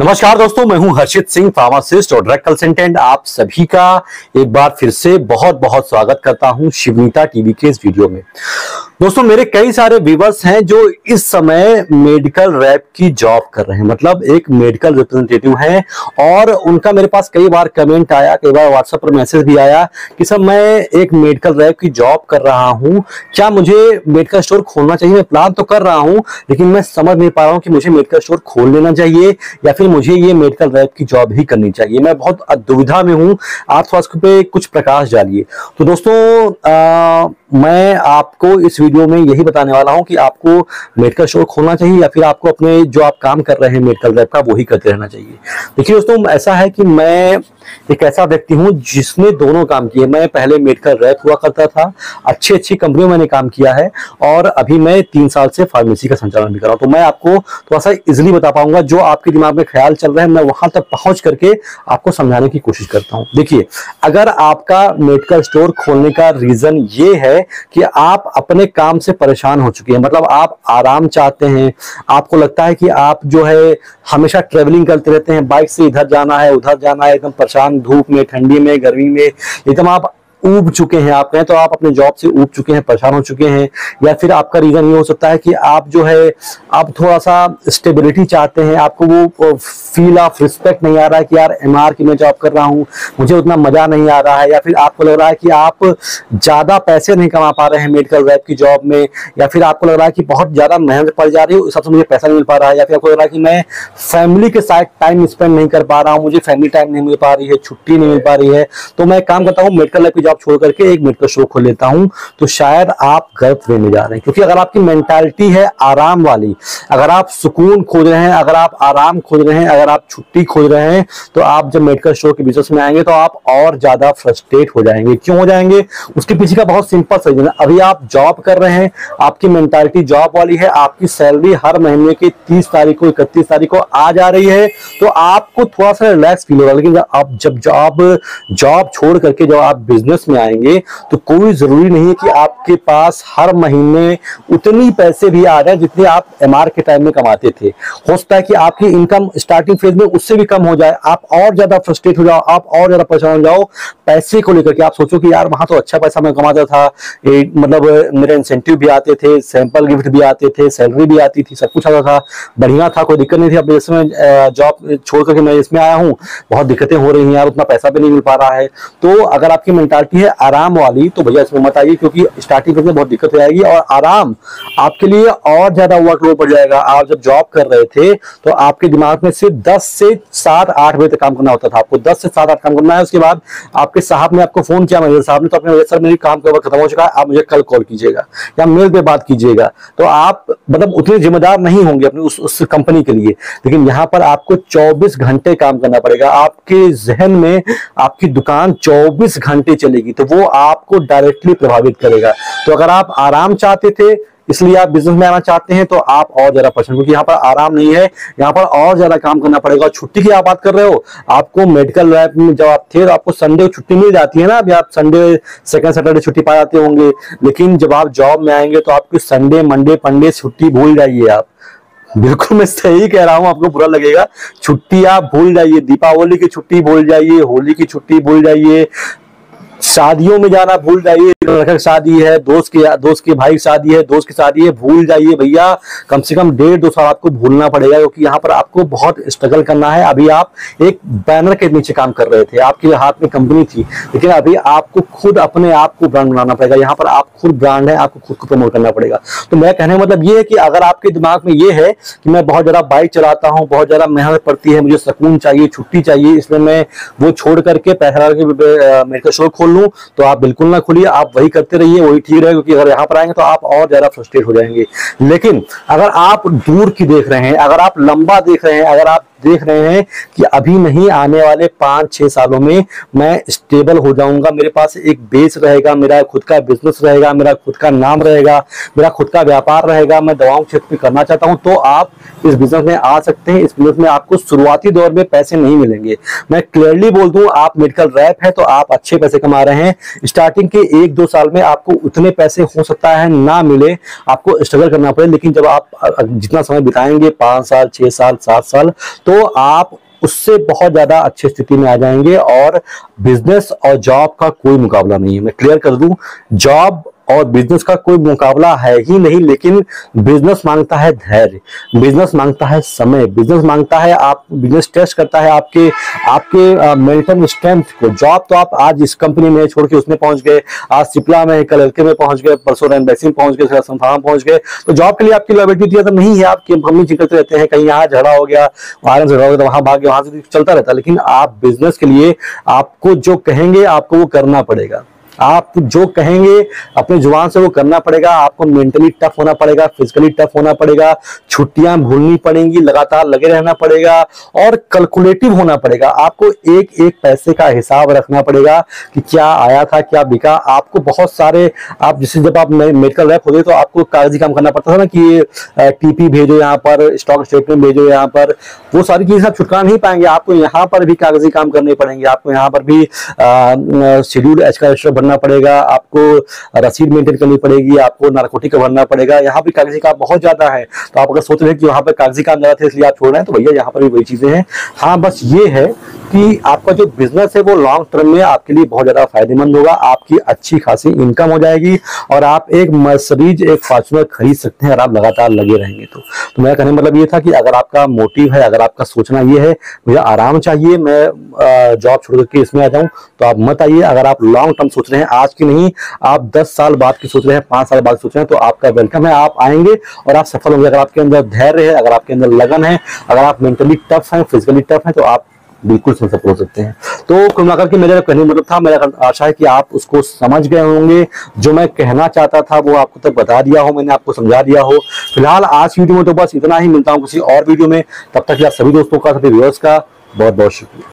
नमस्कार दोस्तों, मैं हूं हर्षित सिंह, फार्मासिस्ट और ड्रग कंसल्टेंट। आप सभी का एक बार फिर से बहुत बहुत स्वागत करता हूं शिवनीता टीवी के इस वीडियो में। दोस्तों, मेरे कई सारे व्यूअर्स हैं जो इस समय मेडिकल रैप की जॉब कर रहे हैं, मतलब एक मेडिकल रिप्रेजेंटेटिव हैं, और उनका मेरे पास कई बार कमेंट आया, कई बार व्हाट्सएप पर मैसेज भी आया कि सर मैं एक मेडिकल रैप की जॉब कर रहा हूं, क्या मुझे मेडिकल स्टोर खोलना चाहिए? मैं प्लान तो कर रहा हूं लेकिन मैं समझ नहीं पा रहा हूं कि मुझे मेडिकल स्टोर खोल लेना चाहिए या फिर मुझे ये मेडिकल रैप की जॉब ही करनी चाहिए। मैं बहुत दुविधा में हूं, आप थोड़ा इस पे कुछ प्रकाश डालिए। तो दोस्तों, मैं आपको इस वीडियो में यही बताने वाला हूं कि आपको मेडिकल स्टोर खोलना चाहिए या फिर आपको अपने जो आप काम कर रहे हैं मेडिकल रैप का वो ही करते रहना चाहिए। देखिए दोस्तों, ऐसा है कि मैं एक ऐसा व्यक्ति हूं जिसने दोनों काम किए। मैं पहले मेडिकल रैप हुआ करता था, अच्छी अच्छी कंपनियों में मैंने काम किया है, और अभी मैं 3 साल से फार्मेसी का संचालन भी कर रहा हूं। तो मैं आपको थोड़ा सा इजिली बता पाऊंगा, जो आपके दिमाग में ख्याल चल रहा है मैं वहां तक पहुंच करके आपको समझाने की कोशिश करता हूं। देखिए, अगर आपका मेडिकल स्टोर खोलने का रीजन ये है कि आप अपने काम से परेशान हो चुके हैं, मतलब आप आराम चाहते हैं, आपको लगता है कि आप जो है हमेशा ट्रेवलिंग करते रहते हैं, बाइक से इधर जाना है उधर जाना है, एकदम परेशान, धूप में, ठंडी में, गर्मी में, एकदम आप ऊब चुके हैं, आप कहें तो आप अपने जॉब से ऊब चुके हैं, परेशान हो चुके हैं। या फिर आपका रीजन ये हो सकता है कि आप जो है आप थोड़ा सा स्टेबिलिटी चाहते हैं, आपको वो फील ऑफ रिस्पेक्ट नहीं आ रहा है कि यार एमआर की मैं जॉब कर रहा हूं, मुझे उतना मजा नहीं आ रहा है। या फिर आपको लग रहा है कि आप ज्यादा पैसे नहीं कमा पा रहे हैं मेडिकल रैप की जॉब में, या फिर आपको लग रहा है कि बहुत ज्यादा मेहनत पड़ जा रही है, उस हिसाब से मुझे पैसा नहीं मिल पा रहा है। या फिर आपको लग रहा है कि मैं फैमिली के साथ टाइम स्पेंड नहीं कर पा रहा हूं, मुझे फैमिली टाइम नहीं मिल पा रही है, छुट्टी नहीं मिल पा रही है, तो मैं काम करता हूं मेडिकल रैप की जॉब छोड़ करके एक मेडिकल स्टोर खोल लेता हूं। तो शायद आप गलत वे में जा रहे हैं, क्योंकि अगर आपकी मेंटालिटी है आराम वाली, अगर आप सुकून खोज रहे हैं, अगर आप आराम खोज रहे हैं, अगर आप छुट्टी खोज रहे हैं, तो आप जब मेडिकल स्टोर के बिजनेस में आएंगे तो आप और ज्यादा फ्रस्ट्रेट हो जाएंगे। क्यों हो जाएंगे? उसके पीछे का बहुत सिंपल रीजन है। अभी आप जॉब कर रहे हैं, आपकी मेंटालिटी जॉब वाली है, आपकी सैलरी हर महीने की 30 तारीख को, 31 तारीख को आ जा रही है, तो आपको थोड़ा सा रिलैक्स फील होगा। लेकिन आप जब जॉब छोड़ करके जब आप बिजनेस में आएंगे तो कोई जरूरी नहीं है कि आपके पास हर महीने उतनी पैसे भी आ रहे हैं जितने आप एमआर के टाइम में कमाते थे। हो सकता है कि आपकी इनकम स्टार्टिंग फेज में उससे भी कम हो जाए, आप और ज्यादा फ्रस्ट्रेट हो जाओ, आप और ज्यादा परेशान हो जाओ पैसे को लेकर के। आप सोचो कि यार वहां तो अच्छा पैसा मैं कमाता था, मतलब मेरे इंसेंटिव भी आते थे, सैंपल गिफ्ट भी आते थे, सैलरी भी आती थी, सब कुछ आता था, बढ़िया था, कोई दिक्कत नहीं थी। अब इसमें जॉब छोड़ करके मैं इसमें आया हूँ, बहुत दिक्कतें हो रही हैं यार, उतना पैसा भी नहीं मिल पा रहा है। तो अगर आपकी मेंटालिटी है आराम वाली तो भैया इसमें मत आइए, क्योंकि स्टार्टिंग में बहुत दिक्कत हो जाएगी और आराम आपके लिए और ज्यादा वर्कलोड बढ़ जाएगा। आप जब जॉब कर रहे थे तो आपके दिमाग में सिर्फ 10 से 7-8 बजे तक काम करना होता था, आपको 10 से 7-8 काम करना है। उसके बाद आपके साहब ने आपको फोन किया, मैनेजर साहब ने, तो अपने सर मेरी काम का वक्त खत्म हो चुका है, आप मुझे कल कॉल कीजिएगा या मेल पे बात कीजिएगा। तो आप मतलब उतने जिम्मेदार नहीं होंगे अपनी उस कंपनी के लिए। लेकिन यहाँ पर आपको 24 घंटे काम करना पड़ेगा। आपके जहन में आपकी दुकान 24 घंटे चलेगी, तो वो आपको डायरेक्टली प्रभावित करेगा। तो अगर आप आराम चाहते थे इसलिए आप बिजनेस में आना चाहते हैं तो आप और ज्यादा परेशान, क्योंकि यहाँ पर आराम नहीं है, यहाँ पर और ज्यादा काम करना पड़ेगा। छुट्टी की आप बात कर रहे हो, आपको मेडिकल रैप में जब आप थे तो आपको संडे को छुट्टी मिल जाती है ना, अभी आप संडे सेकंड सैटरडे छुट्टी पा जाते होंगे। लेकिन जब आप जॉब में आएंगे तो आपकी संडे, मंडे, पंडे छुट्टी भूल जाइए आप। बिल्कुल मैं सही कह रहा हूं, आपको बुरा लगेगा, छुट्टी आप भूल जाइए। दीपावली की छुट्टी भूल जाइए, होली की छुट्टी भूल जाइए, शादियों में जाना भूल जाइए, लड़का की शादी है, दोस्त के भाई की शादी है, दोस्त की शादी है, भूल जाइए भैया। कम से कम 1.5-2 साल आपको भूलना पड़ेगा, क्योंकि यहाँ पर आपको बहुत स्ट्रगल करना है। अभी आप एक बैनर के नीचे काम कर रहे थे, आपके हाथ में कंपनी थी, लेकिन अभी आपको खुद अपने आप को ब्रांड बनाना पड़ेगा। यहाँ पर आप खुद ब्रांड है, आपको खुद को प्रमोट करना पड़ेगा। तो मेरा कहने का मतलब ये है कि अगर आपके दिमाग में ये है कि मैं बहुत ज्यादा बाइक चलाता हूँ, बहुत ज्यादा मेहनत पड़ती है, मुझे सुकून चाहिए, छुट्टी चाहिए, इसलिए मैं वो छोड़ करके पैसा मेडिकल स्टोर खोल लूं, तो आप बिल्कुल ना खोलिए, आप वही करते रहिए, वही ठीक रहेगा। क्योंकि अगर यहाँ पर आएंगे तो आप और ज्यादा फ्रस्ट्रेट हो जाएंगे। लेकिन अगर आप दूर की देख रहे हैं, अगर आप लंबा देख रहे हैं, अगर आप देख रहे हैं कि अभी नहीं, आने वाले 5-6 सालों में मैं स्टेबल हो जाऊंगा, मेरे पास एक बेस रहेगा, मेरा खुद का बिजनेस रहेगा, मेरा खुद का नाम रहेगा, मेरा खुद का व्यापार रहेगा, मैं दवाओं क्षेत्र में करना चाहता हूं, तो आप इस बिजनेस में आ सकते हैं। इस बिजनेस में आपको शुरुआती दौर में पैसे नहीं मिलेंगे, मैं क्लियरली बोल दूं। आप मेडिकल रैप है तो आप अच्छे पैसे कमा रहे हैं। स्टार्टिंग के 1-2 साल में आपको उतने पैसे हो सकता है ना मिले, आपको स्ट्रगल करना पड़े, लेकिन जब आप जितना समय बिताएंगे 5 साल, 6 साल, 7 साल, तो आप उससे बहुत ज्यादा अच्छी स्थिति में आ जाएंगे। और बिजनेस और जॉब का कोई मुकाबला नहीं है। मैं क्लियर कर दूं, जॉब और बिजनेस का कोई मुकाबला है ही नहीं, लेकिन बिजनेस मांगता है धैर्य, बिजनेस मांगता है समय, बिजनेस मांगता है, आप बिजनेस टेस्ट करता है आपके मेंटल स्ट्रेंथ को। जॉब तो आप आज इस कंपनी में छोड़ के उसमें पहुंच गए, आज सिप्ला में, कल एलके में पहुंच गए, परसों रैनबैक्सी में पहुंच गए, संफार्म पहुंच गए, तो जॉब के लिए आपकी लॉयल्टी तो नहीं है। आपकी कंपनी निकलते रहते हैं, कहीं यहाँ झगड़ा हो गया, वहां झगड़ा हो गया तो वहां भाग गया, वहां से चलता रहता है। लेकिन आप बिजनेस के लिए आपको जो कहेंगे आपको वो करना पड़ेगा। आप जो कहेंगे अपने जुबान से वो करना पड़ेगा। आपको मेंटली टफ होना पड़ेगा, फिजिकली टफ होना पड़ेगा, छुट्टियां भूलनी पड़ेंगी, लगातार लगे रहना पड़ेगा और कैलकुलेटिव होना पड़ेगा। आपको एक एक पैसे का हिसाब रखना पड़ेगा कि क्या आया था, क्या बिका। आपको बहुत सारे, आप जैसे जब आप मेडिकल रैप होते तो आपको कागजी काम करना पड़ता था ना कि टीपी भेजो यहाँ पर, स्टॉक स्टेटमेंट भेजो यहाँ पर, वो सारी चीजें आप छुटका नहीं पाएंगे। आपको यहाँ पर भी कागजी काम करने पड़ेंगे, आपको यहाँ पर भी शेड्यूल एच का भरना पड़ेगा, आपको रसीद मेंटेन करनी पड़ेगी, आपको नारकोटिक भरना पड़ेगा। यहाँ भी कागजी काम बहुत ज्यादा है। तो आप अगर सोच रहे हैं कि वहां पर कागजी काम ज्यादा थे इसलिए आप छोड़ रहे हैं, तो भैया यहाँ पर भी वही चीजें हैं। हाँ, बस ये है कि आपका जो बिजनेस है वो लॉन्ग टर्म में आपके लिए बहुत ज्यादा फायदेमंद होगा। आपकी अच्छी खासी इनकम हो जाएगी और आप एक मर्सिडीज, एक फॉर्च्यूनर खरीद सकते हैं और आप लगातार लगे रहेंगे। तो मेरा कहने मतलब ये था कि अगर आपका मोटिव है, अगर आपका सोचना ये है मुझे आराम चाहिए, मैं जॉब छोड़ करके इसमें आ जाऊं, तो आप मत आइए। अगर आप लॉन्ग टर्म सोच रहे हैं, आज की नहीं, आप 10 साल बाद की सोच रहे हैं, 5 साल बाद सोच रहे हैं, तो आपका वेलकम है। आप आएंगे और आप सफल होंगे। अगर आपके अंदर धैर्य है, अगर आपके अंदर लगन है, अगर आप मेंटली टफ हैं, फिजिकली टफ हैं, तो आप बिल्कुल सफल हो सकते हैं। तो कुल मिलाकर के मेरा कहने मतलब था, मेरा आशा है कि आप उसको समझ गए होंगे। जो मैं कहना चाहता था वो आपको तक बता दिया हो, मैंने आपको समझा दिया हो। फिलहाल आज वीडियो में तो बस इतना ही। मिलता हूं किसी और वीडियो में, तब तक आप सभी दोस्तों का, सभी व्यूअर्स का बहुत बहुत शुक्रिया।